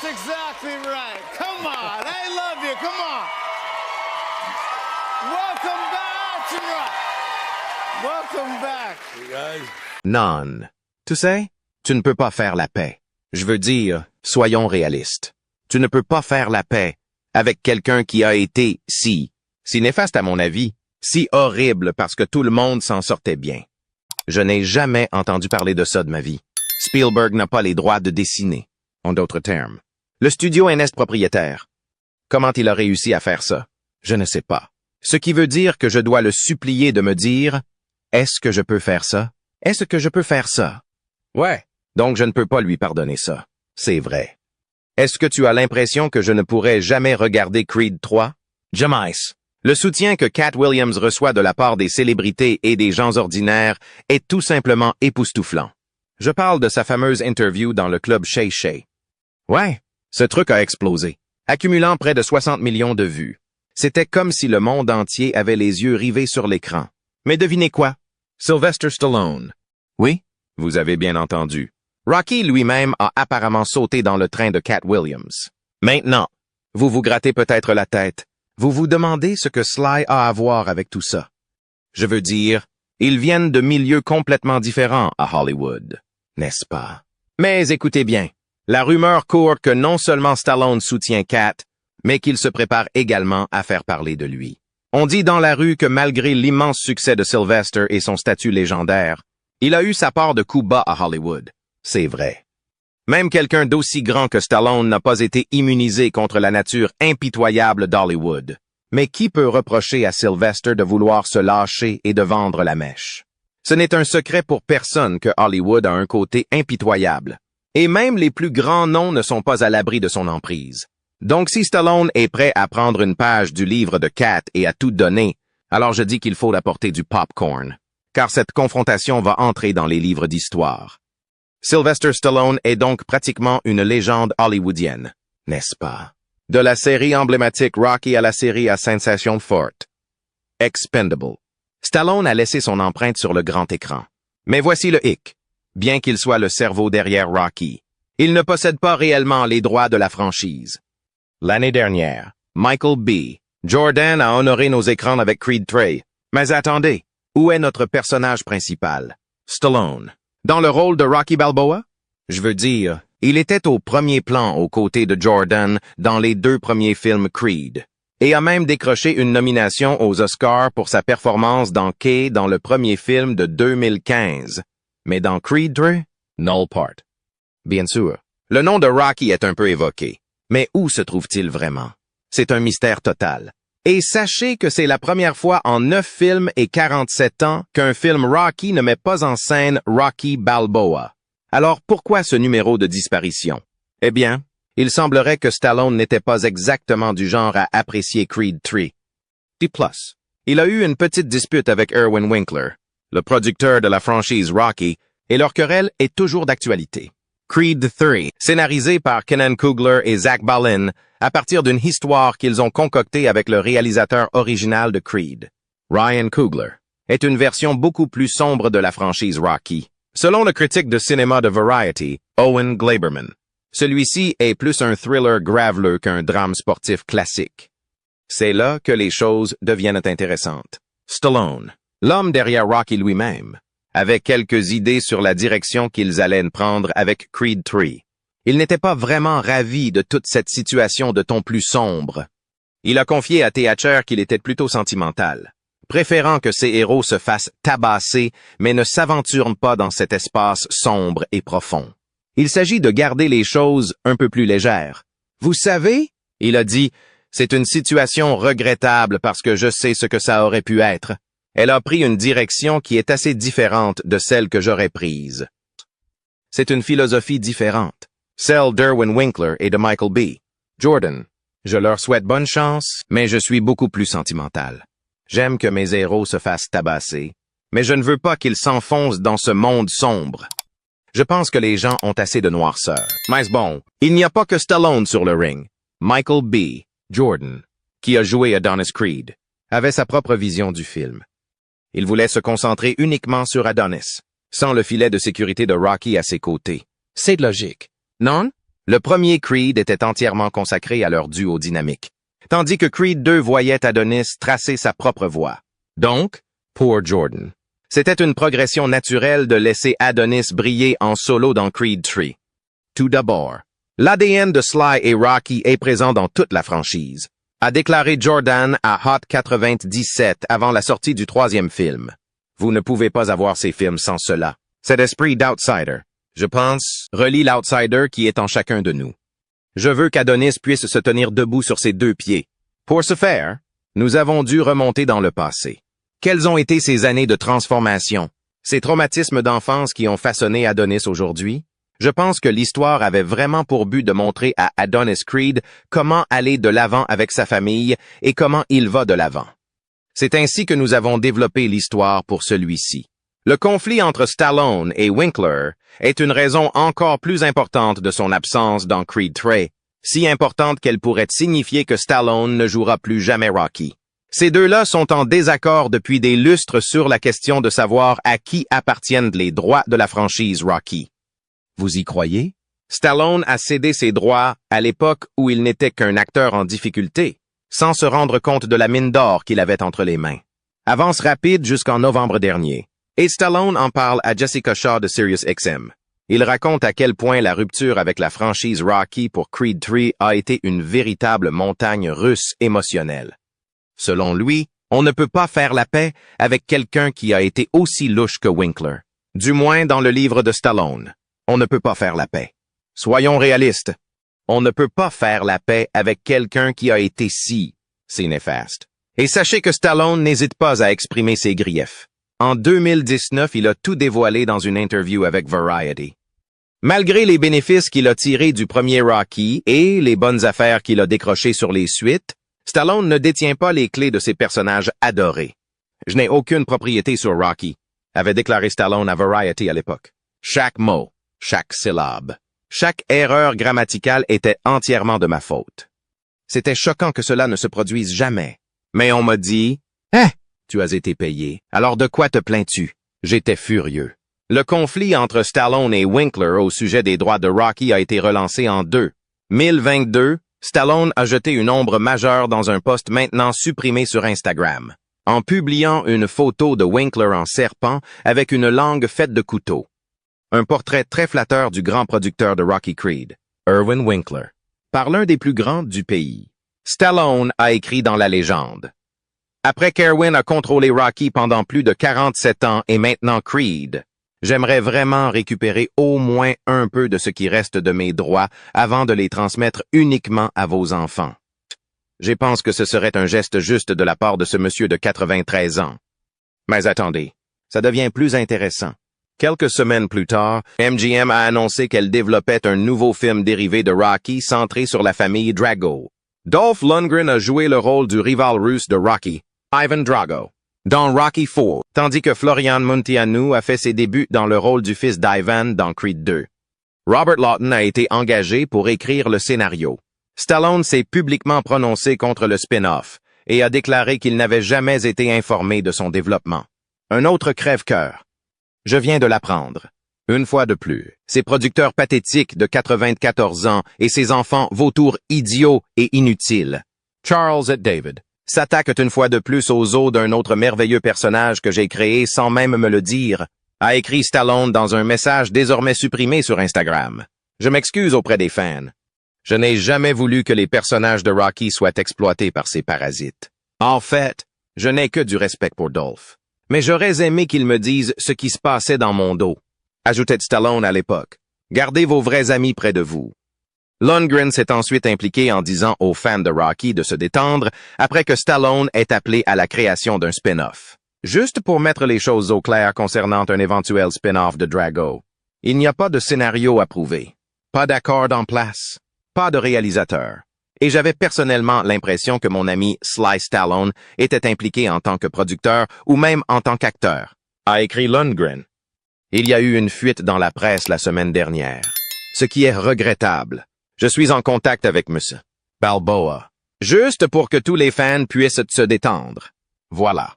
That's exactly right. Come on, I love you. Come on. Welcome back, Rock. Welcome back. Hey guys. Non. Tu sais, tu ne peux pas faire la paix. Je veux dire, soyons réalistes. Tu ne peux pas faire la paix avec quelqu'un qui a été si néfaste à mon avis, si horrible parce que tout le monde s'en sortait bien. Je n'ai jamais entendu parler de ça de ma vie. Spielberg n'a pas les droits de dessiner, en d'autres termes. Le studio en est propriétaire. Comment il a réussi à faire ça? Je ne sais pas. Ce qui veut dire que je dois le supplier de me dire « Est-ce que je peux faire ça? Est-ce que je peux faire ça? » Ouais, donc je ne peux pas lui pardonner ça. C'est vrai. Est-ce que tu as l'impression que je ne pourrai jamais regarder Creed 3? Jamais. Le soutien que Cat Williams reçoit de la part des célébrités et des gens ordinaires est tout simplement époustouflant. Je parle de sa fameuse interview dans le club Shay Shay. Ouais, ce truc a explosé, accumulant près de 60 millions de vues. C'était comme si le monde entier avait les yeux rivés sur l'écran. Mais devinez quoi? Sylvester Stallone. Oui, vous avez bien entendu. Rocky lui-même a apparemment sauté dans le train de Cat Williams. Maintenant, vous vous grattez peut-être la tête. Vous vous demandez ce que Sly a à voir avec tout ça. Je veux dire, ils viennent de milieux complètement différents à Hollywood, n'est-ce pas? Mais écoutez bien, la rumeur court que non seulement Stallone soutient Cat, mais qu'il se prépare également à faire parler de lui. On dit dans la rue que malgré l'immense succès de Sylvester et son statut légendaire, il a eu sa part de coups bas à Hollywood. C'est vrai. Même quelqu'un d'aussi grand que Stallone n'a pas été immunisé contre la nature impitoyable d'Hollywood. Mais qui peut reprocher à Sylvester de vouloir se lâcher et de vendre la mèche? Ce n'est un secret pour personne que Hollywood a un côté impitoyable. Et même les plus grands noms ne sont pas à l'abri de son emprise. Donc si Stallone est prêt à prendre une page du livre de Cat et à tout donner, alors je dis qu'il faut apporter du popcorn. Car cette confrontation va entrer dans les livres d'histoire. Sylvester Stallone est donc pratiquement une légende hollywoodienne, n'est-ce pas? De la série emblématique Rocky à la série à sensation forte. Expendable. Stallone a laissé son empreinte sur le grand écran. Mais voici le hic. Bien qu'il soit le cerveau derrière Rocky, il ne possède pas réellement les droits de la franchise. L'année dernière, Michael B. Jordan a honoré nos écrans avec Creed 3. Mais attendez, où est notre personnage principal? Stallone. Dans le rôle de Rocky Balboa? Je veux dire, il était au premier plan aux côtés de Jordan dans les 2 premiers films Creed, et a même décroché une nomination aux Oscars pour sa performance dans Kay dans le premier film de 2015. Mais dans Creed 3, null part. Bien sûr, le nom de Rocky est un peu évoqué, mais où se trouve-t-il vraiment? C'est un mystère total. Et sachez que c'est la première fois en 9 films et 47 ans qu'un film Rocky ne met pas en scène Rocky Balboa. Alors pourquoi ce numéro de disparition? Eh bien, il semblerait que Stallone n'était pas exactement du genre à apprécier Creed 3. D+. Il a eu une petite dispute avec Irwin Winkler, le producteur de la franchise Rocky, et leur querelle est toujours d'actualité. Creed 3, scénarisé par Kenan Coogler et Zach Balan, à partir d'une histoire qu'ils ont concoctée avec le réalisateur original de Creed, Ryan Coogler, est une version beaucoup plus sombre de la franchise Rocky. Selon le critique de cinéma de Variety, Owen Gleiberman, celui-ci est plus un thriller graveleux qu'un drame sportif classique. C'est là que les choses deviennent intéressantes. Stallone, l'homme derrière Rocky lui-même, avait quelques idées sur la direction qu'ils allaient prendre avec Creed 3. Il n'était pas vraiment ravi de toute cette situation de ton plus sombre. Il a confié à Theacher qu'il était plutôt sentimental, préférant que ses héros se fassent tabasser, mais ne s'aventurent pas dans cet espace sombre et profond. Il s'agit de garder les choses un peu plus légères. Vous savez, il a dit, c'est une situation regrettable parce que je sais ce que ça aurait pu être. Elle a pris une direction qui est assez différente de celle que j'aurais prise. C'est une philosophie différente. Celle d'Irwin Winkler et de Michael B. Jordan. Je leur souhaite bonne chance, mais je suis beaucoup plus sentimental. J'aime que mes héros se fassent tabasser, mais je ne veux pas qu'ils s'enfoncent dans ce monde sombre. Je pense que les gens ont assez de noirceur. Mais bon, il n'y a pas que Stallone sur le ring. Michael B. Jordan, qui a joué Adonis Creed, avait sa propre vision du film. Il voulait se concentrer uniquement sur Adonis, sans le filet de sécurité de Rocky à ses côtés. C'est logique. Non? Le premier Creed était entièrement consacré à leur duo dynamique, tandis que Creed 2 voyait Adonis tracer sa propre voie. Donc, pour Jordan, c'était une progression naturelle de laisser Adonis briller en solo dans Creed 3. Tout d'abord, l'ADN de Sly et Rocky est présent dans toute la franchise, a déclaré Jordan à Hot 97 avant la sortie du troisième film. Vous ne pouvez pas avoir ces films sans cela. Cet esprit d'outsider, je pense, relie l'outsider qui est en chacun de nous. Je veux qu'Adonis puisse se tenir debout sur ses deux pieds. Pour ce faire, nous avons dû remonter dans le passé. Quelles ont été ces années de transformation, ces traumatismes d'enfance qui ont façonné Adonis aujourd'hui? Je pense que l'histoire avait vraiment pour but de montrer à Adonis Creed comment aller de l'avant avec sa famille et comment il va de l'avant. C'est ainsi que nous avons développé l'histoire pour celui-ci. Le conflit entre Stallone et Winkler est une raison encore plus importante de son absence dans Creed 3, si importante qu'elle pourrait signifier que Stallone ne jouera plus jamais Rocky. Ces deux-là sont en désaccord depuis des lustres sur la question de savoir à qui appartiennent les droits de la franchise Rocky. Vous y croyez? Stallone a cédé ses droits à l'époque où il n'était qu'un acteur en difficulté, sans se rendre compte de la mine d'or qu'il avait entre les mains. Avance rapide jusqu'en novembre dernier. Et Stallone en parle à Jessica Shaw de SiriusXM. Il raconte à quel point la rupture avec la franchise Rocky pour Creed 3 a été une véritable montagne russe émotionnelle. Selon lui, on ne peut pas faire la paix avec quelqu'un qui a été aussi louche que Winkler. Du moins dans le livre de Stallone. On ne peut pas faire la paix. Soyons réalistes. On ne peut pas faire la paix avec quelqu'un qui a été si néfaste. Et sachez que Stallone n'hésite pas à exprimer ses griefs. En 2019, il a tout dévoilé dans une interview avec Variety. Malgré les bénéfices qu'il a tirés du premier Rocky et les bonnes affaires qu'il a décrochées sur les suites, Stallone ne détient pas les clés de ses personnages adorés. Je n'ai aucune propriété sur Rocky, avait déclaré Stallone à Variety à l'époque. Chaque mot, chaque syllabe, chaque erreur grammaticale était entièrement de ma faute. C'était choquant que cela ne se produise jamais. Mais on m'a dit, « Hein, tu as été payé, alors de quoi te plains-tu? » J'étais furieux. Le conflit entre Stallone et Winkler au sujet des droits de Rocky a été relancé en 2022. Stallone a jeté une ombre majeure dans un post maintenant supprimé sur Instagram, en publiant une photo de Winkler en serpent avec une langue faite de couteau. Un portrait très flatteur du grand producteur de Rocky Creed, Irwin Winkler, par l'un des plus grands du pays. Stallone a écrit dans la légende. Après qu'Irwin a contrôlé Rocky pendant plus de 47 ans et maintenant Creed, j'aimerais vraiment récupérer au moins un peu de ce qui reste de mes droits avant de les transmettre uniquement à vos enfants. Je pense que ce serait un geste juste de la part de ce monsieur de 93 ans. Mais attendez, ça devient plus intéressant. Quelques semaines plus tard, MGM a annoncé qu'elle développait un nouveau film dérivé de Rocky centré sur la famille Drago. Dolph Lundgren a joué le rôle du rival russe de Rocky, Ivan Drago, dans Rocky IV, tandis que Florian Munteanu a fait ses débuts dans le rôle du fils d'Ivan dans Creed 2. Robert Lawton a été engagé pour écrire le scénario. Stallone s'est publiquement prononcé contre le spin-off et a déclaré qu'il n'avait jamais été informé de son développement. Un autre crève-cœur. Je viens de l'apprendre. Une fois de plus, ces producteurs pathétiques de 94 ans et ces enfants vautours idiots et inutiles, Charles et David, s'attaquent une fois de plus aux os d'un autre merveilleux personnage que j'ai créé sans même me le dire, a écrit Stallone dans un message désormais supprimé sur Instagram. Je m'excuse auprès des fans. Je n'ai jamais voulu que les personnages de Rocky soient exploités par ces parasites. En fait, je n'ai que du respect pour Dolph. Mais j'aurais aimé qu'ils me disent ce qui se passait dans mon dos. Ajoutait Stallone à l'époque. Gardez vos vrais amis près de vous. Lundgren s'est ensuite impliqué en disant aux fans de Rocky de se détendre après que Stallone ait appelé à la création d'un spin-off. Juste pour mettre les choses au clair concernant un éventuel spin-off de Drago. Il n'y a pas de scénario approuvé, pas d'accord en place, pas de réalisateur. Et j'avais personnellement l'impression que mon ami Sly Stallone était impliqué en tant que producteur ou même en tant qu'acteur, a écrit Lundgren. Il y a eu une fuite dans la presse la semaine dernière, ce qui est regrettable. Je suis en contact avec M. Balboa, juste pour que tous les fans puissent se détendre. Voilà.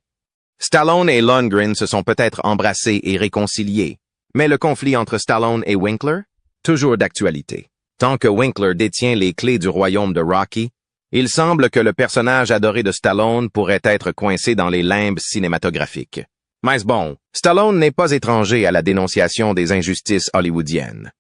Stallone et Lundgren se sont peut-être embrassés et réconciliés, mais le conflit entre Stallone et Winkler, toujours d'actualité. Tant que Winkler détient les clés du royaume de Rocky, il semble que le personnage adoré de Stallone pourrait être coincé dans les limbes cinématographiques. Mais bon, Stallone n'est pas étranger à la dénonciation des injustices hollywoodiennes.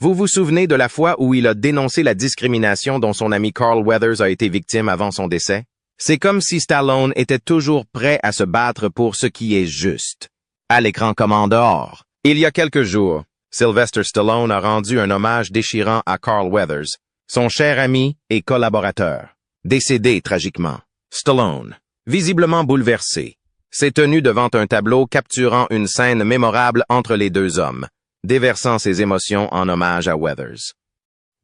Vous vous souvenez de la fois où il a dénoncé la discrimination dont son ami Carl Weathers a été victime avant son décès? C'est comme si Stallone était toujours prêt à se battre pour ce qui est juste. À l'écran comme en dehors. Il y a quelques jours, Sylvester Stallone a rendu un hommage déchirant à Carl Weathers, son cher ami et collaborateur, décédé tragiquement. Stallone, visiblement bouleversé, s'est tenu devant un tableau capturant une scène mémorable entre les deux hommes, déversant ses émotions en hommage à Weathers.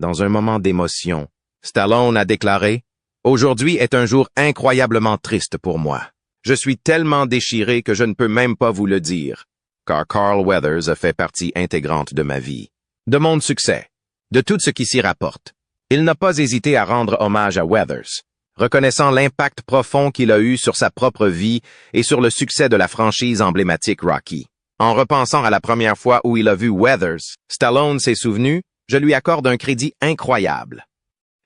Dans un moment d'émotion, Stallone a déclaré « Aujourd'hui est un jour incroyablement triste pour moi. Je suis tellement déchiré que je ne peux même pas vous le dire, car Carl Weathers a fait partie intégrante de ma vie, de mon succès, de tout ce qui s'y rapporte. » Il n'a pas hésité à rendre hommage à Weathers, reconnaissant l'impact profond qu'il a eu sur sa propre vie et sur le succès de la franchise emblématique Rocky. En repensant à la première fois où il a vu Weathers, Stallone s'est souvenu, je lui accorde un crédit incroyable.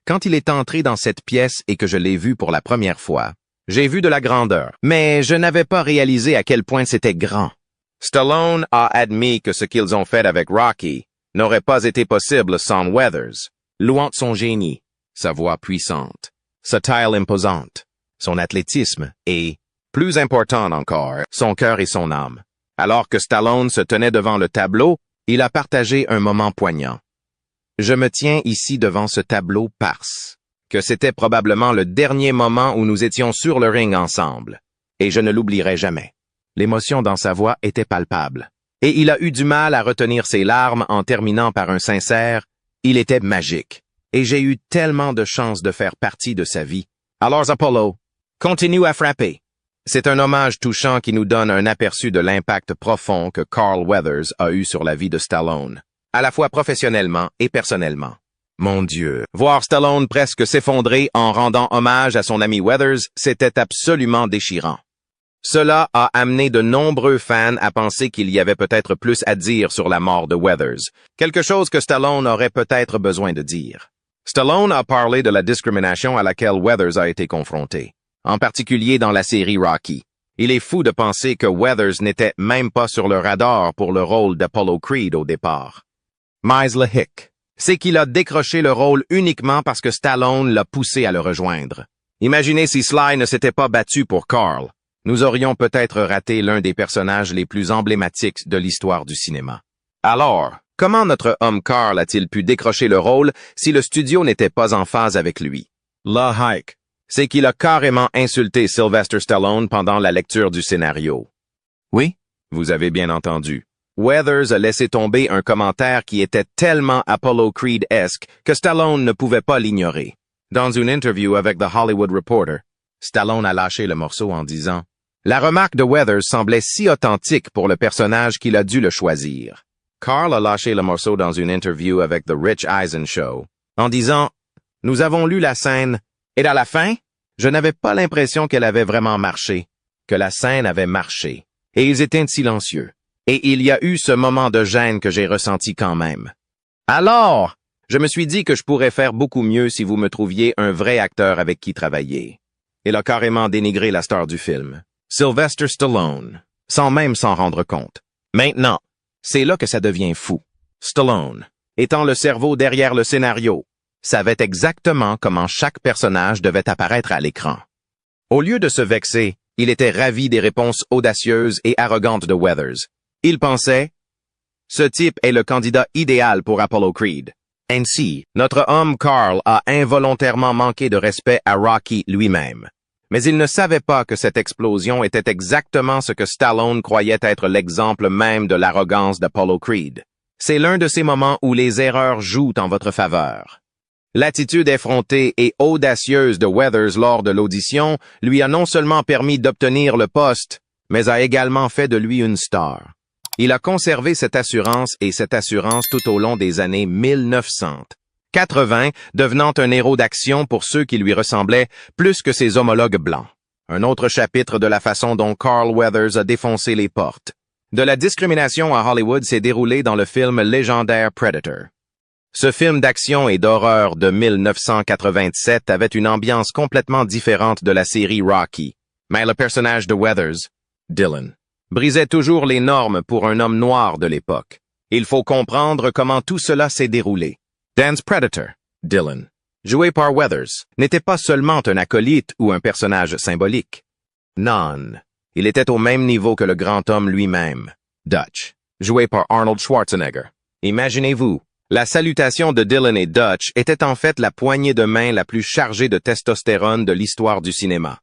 Quand il est entré dans cette pièce et que je l'ai vu pour la première fois, j'ai vu de la grandeur, mais je n'avais pas réalisé à quel point c'était grand. Stallone a admis que ce qu'ils ont fait avec Rocky n'aurait pas été possible sans Weathers, louant son génie, sa voix puissante, sa taille imposante, son athlétisme et, plus important encore, son cœur et son âme. Alors que Stallone se tenait devant le tableau, il a partagé un moment poignant. Je me tiens ici devant ce tableau parce que c'était probablement le dernier moment où nous étions sur le ring ensemble, et je ne l'oublierai jamais. L'émotion dans sa voix était palpable, et il a eu du mal à retenir ses larmes en terminant par un sincère « Il était magique, et j'ai eu tellement de chance de faire partie de sa vie. Alors Apollo, continue à frapper. » C'est un hommage touchant qui nous donne un aperçu de l'impact profond que Carl Weathers a eu sur la vie de Stallone, à la fois professionnellement et personnellement. Mon Dieu, voir Stallone presque s'effondrer en rendant hommage à son ami Weathers, c'était absolument déchirant. Cela a amené de nombreux fans à penser qu'il y avait peut-être plus à dire sur la mort de Weathers, quelque chose que Stallone aurait peut-être besoin de dire. Stallone a parlé de la discrimination à laquelle Weathers a été confronté, en particulier dans la série Rocky. Il est fou de penser que Weathers n'était même pas sur le radar pour le rôle d'Apollo Creed au départ. Mais le hic, c'est qu'il a décroché le rôle uniquement parce que Stallone l'a poussé à le rejoindre. Imaginez si Sly ne s'était pas battu pour Carl. Nous aurions peut-être raté l'un des personnages les plus emblématiques de l'histoire du cinéma. Alors, comment notre homme Carl a-t-il pu décrocher le rôle si le studio n'était pas en phase avec lui? Le hic, c'est qu'il a carrément insulté Sylvester Stallone pendant la lecture du scénario. Oui, vous avez bien entendu. Weathers a laissé tomber un commentaire qui était tellement Apollo Creed-esque que Stallone ne pouvait pas l'ignorer. Dans une interview avec The Hollywood Reporter, Stallone a lâché le morceau en disant « La remarque de Weathers semblait si authentique pour le personnage qu'il a dû le choisir. » Carl a lâché le morceau dans une interview avec The Rich Eisen Show en disant « Nous avons lu la scène et à la fin, je n'avais pas l'impression qu'elle avait vraiment marché, que la scène avait marché. Et ils étaient silencieux. Et il y a eu ce moment de gêne que j'ai ressenti quand même. Alors, je me suis dit que je pourrais faire beaucoup mieux si vous me trouviez un vrai acteur avec qui travailler. » Il a carrément dénigré la star du film, Sylvester Stallone, sans même s'en rendre compte. Maintenant, c'est là que ça devient fou. Stallone, étant le cerveau derrière le scénario, savait exactement comment chaque personnage devait apparaître à l'écran. Au lieu de se vexer, il était ravi des réponses audacieuses et arrogantes de Weathers. Il pensait « Ce type est le candidat idéal pour Apollo Creed. » Ainsi, notre homme Carl a involontairement manqué de respect à Rocky lui-même. Mais il ne savait pas que cette explosion était exactement ce que Stallone croyait être l'exemple même de l'arrogance d'Apollo Creed. C'est l'un de ces moments où les erreurs jouent en votre faveur. L'attitude effrontée et audacieuse de Weathers lors de l'audition lui a non seulement permis d'obtenir le poste, mais a également fait de lui une star. Il a conservé cette assurance tout au long des années 1980, devenant un héros d'action pour ceux qui lui ressemblaient plus que ses homologues blancs. Un autre chapitre de la façon dont Carl Weathers a défoncé les portes. De la discrimination à Hollywood s'est déroulé dans le film légendaire Predator. Ce film d'action et d'horreur de 1987 avait une ambiance complètement différente de la série Rocky, mais le personnage de Weathers, Dylan, brisait toujours les normes pour un homme noir de l'époque. Il faut comprendre comment tout cela s'est déroulé. Dan's Predator, Dylan, joué par Weathers, n'était pas seulement un acolyte ou un personnage symbolique. Non, il était au même niveau que le grand homme lui-même, Dutch, joué par Arnold Schwarzenegger. Imaginez-vous, la salutation de Dylan et Dutch était en fait la poignée de main la plus chargée de testostérone de l'histoire du cinéma.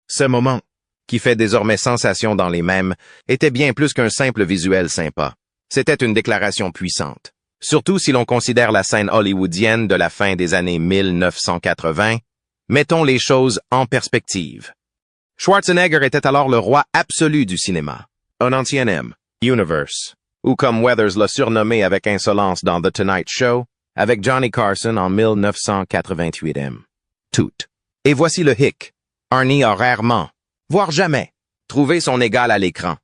Ce moment, qui fait désormais sensation dans les mèmes, était bien plus qu'un simple visuel sympa. C'était une déclaration puissante. Surtout si l'on considère la scène hollywoodienne de la fin des années 1980, mettons les choses en perspective. Schwarzenegger était alors le roi absolu du cinéma, un ancien M, Universe, ou comme Weathers l'a surnommé avec insolence dans The Tonight Show, avec Johnny Carson en 1988M. Tout. Et voici le hic. Arnie a rarement, voire jamais, trouvé son égal à l'écran.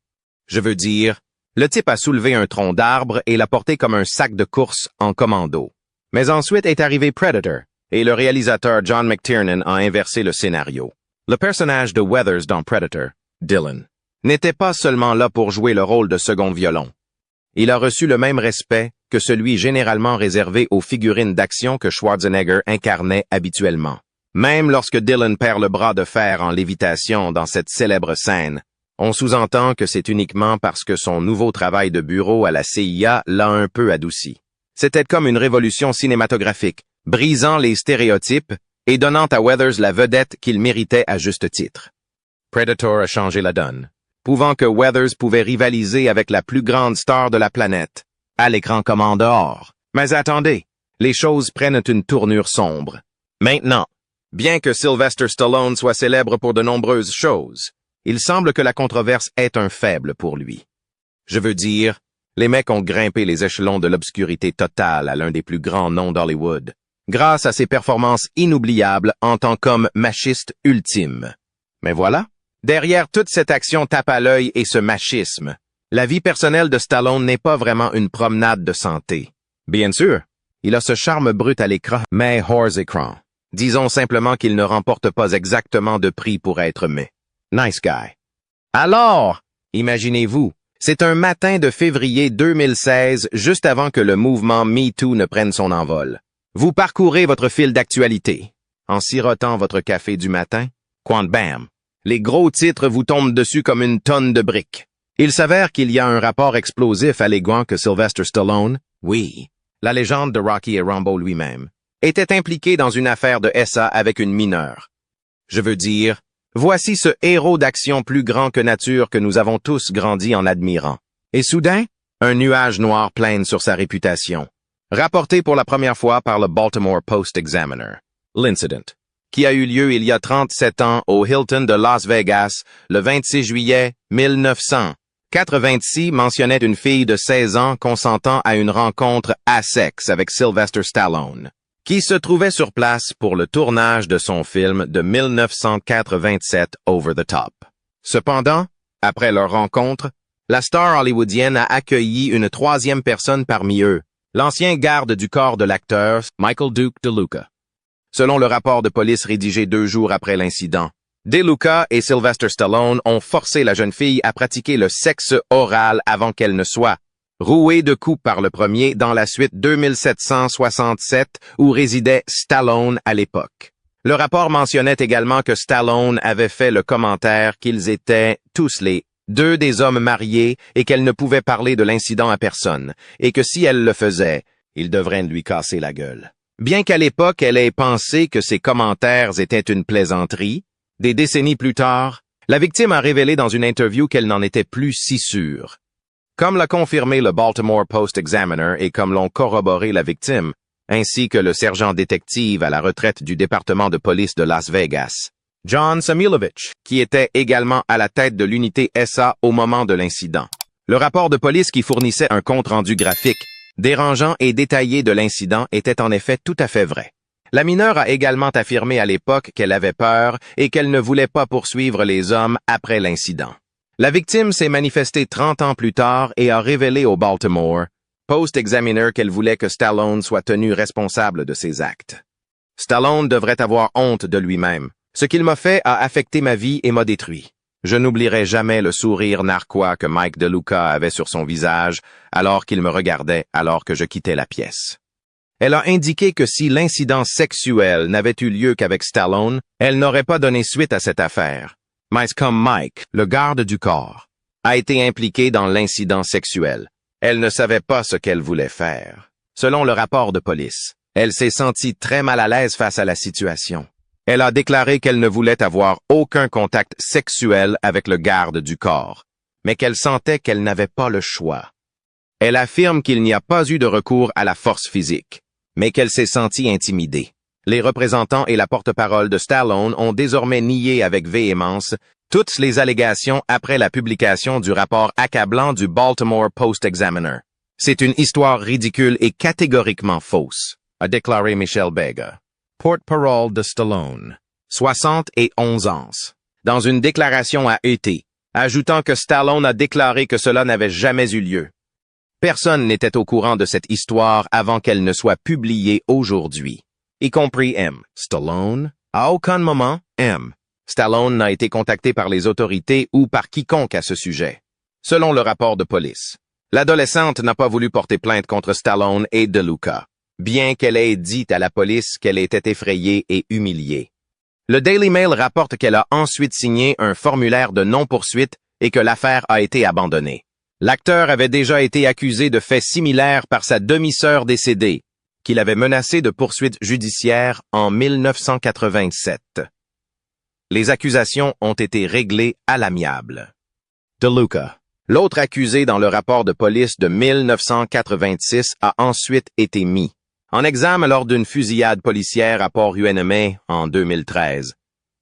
Je veux dire, le type a soulevé un tronc d'arbre et l'a porté comme un sac de course en commando. Mais ensuite est arrivé Predator, et le réalisateur John McTiernan a inversé le scénario. Le personnage de Weathers dans Predator, Dylan, n'était pas seulement là pour jouer le rôle de second violon. Il a reçu le même respect que celui généralement réservé aux figurines d'action que Schwarzenegger incarnait habituellement. Même lorsque Dylan perd le bras de fer en lévitation dans cette célèbre scène, on sous-entend que c'est uniquement parce que son nouveau travail de bureau à la CIA l'a un peu adouci. C'était comme une révolution cinématographique, brisant les stéréotypes et donnant à Weathers la vedette qu'il méritait à juste titre. Predator a changé la donne, prouvant que Weathers pouvait rivaliser avec la plus grande star de la planète, à l'écran comme en dehors. Mais attendez, les choses prennent une tournure sombre. Maintenant, bien que Sylvester Stallone soit célèbre pour de nombreuses choses, il semble que la controverse est un faible pour lui. Je veux dire, les mecs ont grimpé les échelons de l'obscurité totale à l'un des plus grands noms d'Hollywood, grâce à ses performances inoubliables en tant qu'homme machiste ultime. Mais voilà. Derrière toute cette action tape à l'œil et ce machisme, la vie personnelle de Stallone n'est pas vraiment une promenade de santé. Bien sûr, il a ce charme brut à l'écran, mais hors écran. Disons simplement qu'il ne remporte pas exactement de prix pour être aimé. Nice guy. Alors, imaginez-vous, c'est un matin de février 2016, juste avant que le mouvement MeToo ne prenne son envol. Vous parcourez votre fil d'actualité, en sirotant votre café du matin, quand bam! Les gros titres vous tombent dessus comme une tonne de briques. Il s'avère qu'il y a un rapport explosif alléguant que Sylvester Stallone, oui, la légende de Rocky et Rambo lui-même, était impliqué dans une affaire de SA avec une mineure. Je veux dire, voici ce héros d'action plus grand que nature que nous avons tous grandi en admirant. Et soudain, un nuage noir plane sur sa réputation, rapporté pour la première fois par le Baltimore Post-Examiner. L'incident, qui a eu lieu il y a 37 ans au Hilton de Las Vegas, le 26 juillet 1986, mentionnait une fille de 16 ans consentant à une rencontre à sexe avec Sylvester Stallone, qui se trouvait sur place pour le tournage de son film de 1987 Over the Top. Cependant, après leur rencontre, la star hollywoodienne a accueilli une troisième personne parmi eux, l'ancien garde du corps de l'acteur Michael Duke DeLuca. Selon le rapport de police rédigé 2 jours après l'incident, DeLuca et Sylvester Stallone ont forcé la jeune fille à pratiquer le sexe oral avant qu'elle ne soit rouée de coups par le premier dans la suite 2767 où résidait Stallone à l'époque. Le rapport mentionnait également que Stallone avait fait le commentaire qu'ils étaient tous les deux des hommes mariés et qu'elle ne pouvait parler de l'incident à personne, et que si elle le faisait, il devrait lui casser la gueule. Bien qu'à l'époque elle ait pensé que ses commentaires étaient une plaisanterie, des décennies plus tard, la victime a révélé dans une interview qu'elle n'en était plus si sûre. Comme l'a confirmé le Baltimore Post-Examiner et comme l'ont corroboré la victime, ainsi que le sergent détective à la retraite du département de police de Las Vegas, John Samulovich, qui était également à la tête de l'unité SA au moment de l'incident. Le rapport de police qui fournissait un compte-rendu graphique, dérangeant et détaillé de l'incident était en effet tout à fait vrai. La mineure a également affirmé à l'époque qu'elle avait peur et qu'elle ne voulait pas poursuivre les hommes après l'incident. La victime s'est manifestée 30 ans plus tard et a révélé au Baltimore Post Examiner qu'elle voulait que Stallone soit tenu responsable de ses actes. Stallone devrait avoir honte de lui-même. Ce qu'il m'a fait a affecté ma vie et m'a détruit. Je n'oublierai jamais le sourire narquois que Mike DeLuca avait sur son visage alors qu'il me regardait alors que je quittais la pièce. Elle a indiqué que si l'incident sexuel n'avait eu lieu qu'avec Stallone, elle n'aurait pas donné suite à cette affaire. Mais comme Mike, le garde du corps, a été impliqué dans l'incident sexuel, elle ne savait pas ce qu'elle voulait faire. Selon le rapport de police, elle s'est sentie très mal à l'aise face à la situation. Elle a déclaré qu'elle ne voulait avoir aucun contact sexuel avec le garde du corps, mais qu'elle sentait qu'elle n'avait pas le choix. Elle affirme qu'il n'y a pas eu de recours à la force physique, mais qu'elle s'est sentie intimidée. Les représentants et la porte-parole de Stallone ont désormais nié avec véhémence toutes les allégations après la publication du rapport accablant du Baltimore Post-Examiner. C'est une histoire ridicule et catégoriquement fausse, a déclaré Michelle Bega, porte-parole de Stallone, 71 ans, dans une déclaration à E.T., ajoutant que Stallone a déclaré que cela n'avait jamais eu lieu. Personne n'était au courant de cette histoire avant qu'elle ne soit publiée aujourd'hui, y compris M. Stallone. À aucun moment, M. Stallone n'a été contacté par les autorités ou par quiconque à ce sujet. Selon le rapport de police, l'adolescente n'a pas voulu porter plainte contre Stallone et DeLuca, bien qu'elle ait dit à la police qu'elle était effrayée et humiliée. Le Daily Mail rapporte qu'elle a ensuite signé un formulaire de non-poursuite et que l'affaire a été abandonnée. L'acteur avait déjà été accusé de faits similaires par sa demi-sœur décédée, qu'il avait menacée de poursuites judiciaires en 1987. Les accusations ont été réglées à l'amiable. DeLuca, l'autre accusé dans le rapport de police de 1986, a ensuite été mis en examen lors d'une fusillade policière à Port-Hueneme en 2013.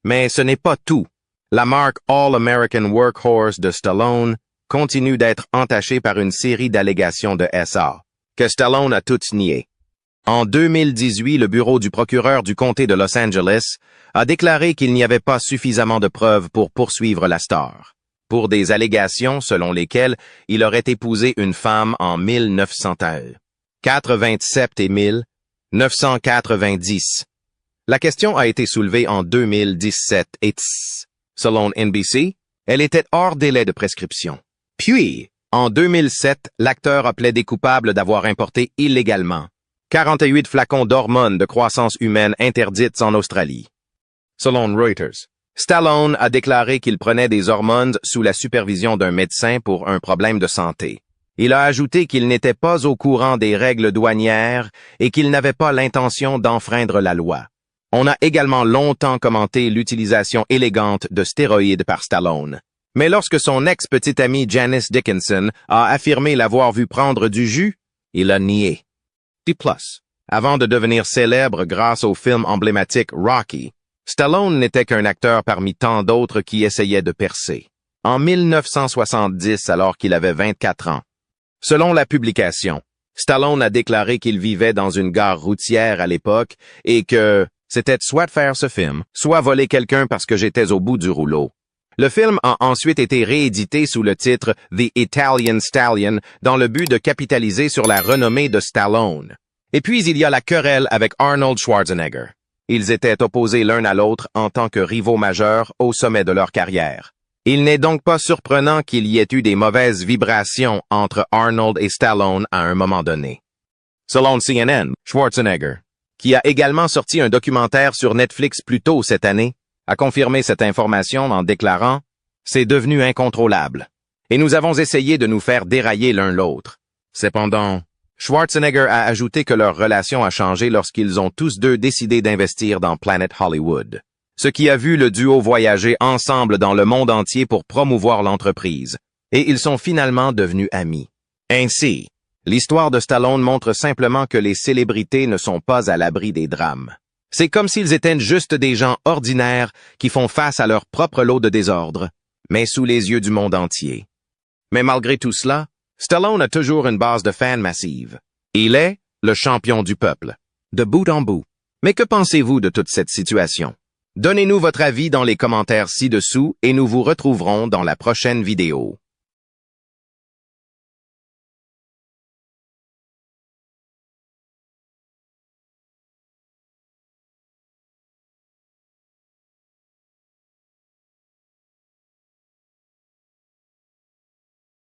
Mais ce n'est pas tout. La marque All-American Workhorse de Stallone continue d'être entachée par une série d'allégations de SA, que Stallone a toutes niées. En 2018, le bureau du procureur du comté de Los Angeles a déclaré qu'il n'y avait pas suffisamment de preuves pour poursuivre la star, pour des allégations selon lesquelles il aurait épousé une femme en 1987 et 1990. La question a été soulevée en 2017 et selon NBC, elle était hors délai de prescription. Puis, en 2007, l'acteur a plaidé coupable d'avoir importé illégalement 48 flacons d'hormones de croissance humaine interdites en Australie. Selon Reuters, Stallone a déclaré qu'il prenait des hormones sous la supervision d'un médecin pour un problème de santé. Il a ajouté qu'il n'était pas au courant des règles douanières et qu'il n'avait pas l'intention d'enfreindre la loi. On a également longtemps commenté l'utilisation élégante de stéroïdes par Stallone. Mais lorsque son ex-petite amie Janice Dickinson a affirmé l'avoir vu prendre du jus, il a nié. Avant de devenir célèbre grâce au film emblématique Rocky, Stallone n'était qu'un acteur parmi tant d'autres qui essayaient de percer. En 1970, alors qu'il avait 24 ans. Selon la publication, Stallone a déclaré qu'il vivait dans une gare routière à l'époque et que c'était soit de faire ce film, soit voler quelqu'un parce que j'étais au bout du rouleau. Le film a ensuite été réédité sous le titre The Italian Stallion dans le but de capitaliser sur la renommée de Stallone. Et puis il y a la querelle avec Arnold Schwarzenegger. Ils étaient opposés l'un à l'autre en tant que rivaux majeurs au sommet de leur carrière. Il n'est donc pas surprenant qu'il y ait eu des mauvaises vibrations entre Arnold et Stallone à un moment donné. Selon CNN, Schwarzenegger, qui a également sorti un documentaire sur Netflix plus tôt cette année, a confirmé cette information en déclarant « C'est devenu incontrôlable. Et nous avons essayé de nous faire dérailler l'un l'autre. » Cependant, Schwarzenegger a ajouté que leur relation a changé lorsqu'ils ont tous deux décidé d'investir dans Planet Hollywood, ce qui a vu le duo voyager ensemble dans le monde entier pour promouvoir l'entreprise, et ils sont finalement devenus amis. Ainsi, l'histoire de Stallone montre simplement que les célébrités ne sont pas à l'abri des drames. C'est comme s'ils étaient juste des gens ordinaires qui font face à leur propre lot de désordre, mais sous les yeux du monde entier. Mais malgré tout cela, Stallone a toujours une base de fans massive. Il est le champion du peuple, de bout en bout. Mais que pensez-vous de toute cette situation? Donnez-nous votre avis dans les commentaires ci-dessous et nous vous retrouverons dans la prochaine vidéo.